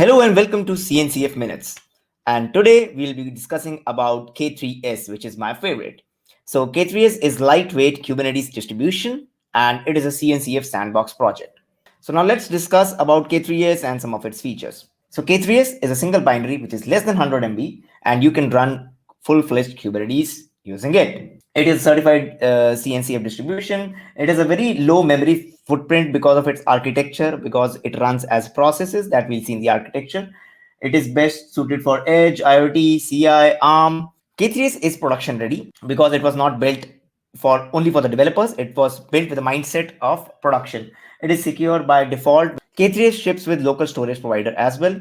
Hello and welcome to CNCF Minutes. And today we'll be discussing about K3s, which is my favorite. So K3s is lightweight Kubernetes distribution and it is a CNCF sandbox project. So now let's discuss about K3s and some of its features. So K3s is a single binary which is less than 100 MB and you can run full-fledged Kubernetes using it. It is certified CNCF distribution. It has a very low memory footprint because of its architecture, because it runs as processes that we'll see in the architecture. It is best suited for edge, IoT, CI, ARM. K3s is production ready because it was not built for only for the developers. It was built with a mindset of production. It is secure by default. K3s ships with local storage provider as well.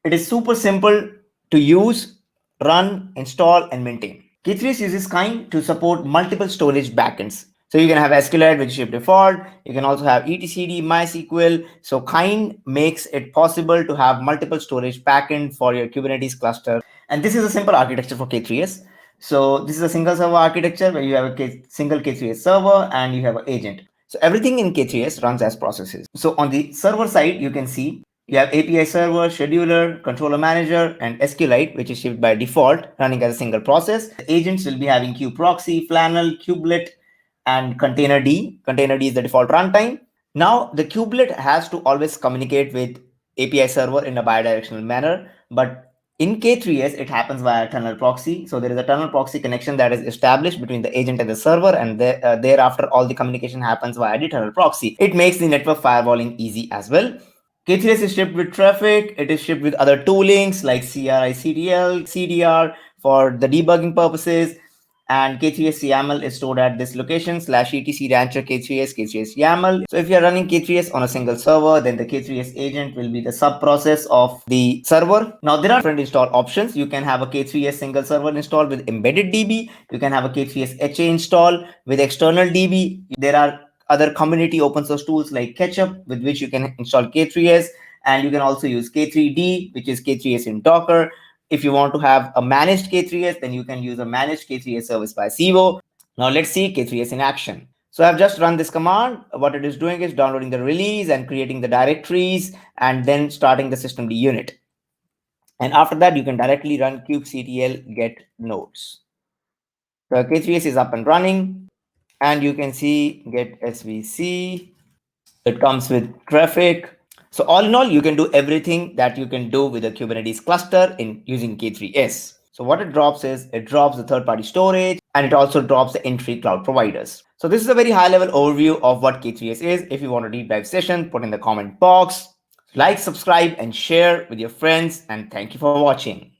It is super simple to use, run, install, and maintain. K3s uses Kind to support multiple storage backends. So you can have SQLite, which is default. You can also have etcd, MySQL. So Kind makes it possible to have multiple storage backend for your Kubernetes cluster. And this is a simple architecture for K3s. So this is a single server architecture where you have a single K3s server and you have an agent. So everything in K3s runs as processes. So on the server side, you can see you have API server, scheduler, controller manager, and SQLite, which is shipped by default, running as a single process. The agents will be having kubeproxy, Flannel, kubelet, and containerd. Containerd is the default runtime. Now, the kubelet has to always communicate with API server in a bidirectional manner, but in K3s, it happens via tunnel proxy. So there is a tunnel proxy connection that is established between the agent and the server, and thereafter, all the communication happens via the tunnel proxy. It makes the network firewalling easy as well. K3s is shipped with Traefik. It is shipped with other toolings like CRI-CTL, CDR for the debugging purposes. And K3s YAML is stored at this location /etc rancher K3s YAML. So if you're running K3s on a single server, then the K3s agent will be the sub process of the server. Now there are different install options. You can have a K3s single server install with embedded DB. You can have a K3s HA install with external DB. There are other community open source tools like Ketchup, with which you can install K3s, and you can also use K3D, which is K3s in Docker. If you want to have a managed K3s, then you can use a managed K3s service by Civo. Now let's see K3s in action. So I've just run this command. What it is doing is downloading the release and creating the directories and then starting the systemd unit. And after that, you can directly run kubectl get nodes. The K3s is up and running. And you can see get svc. It comes with Traefik. So all in all, you can do everything that you can do with a Kubernetes cluster in using K3s. So what it drops is it drops the third-party storage and it also drops the entry cloud providers. So this is a very high-level overview of what K3s is. If you want a deep dive session, put in the comment box. Like, subscribe, and share with your friends. And thank you for watching.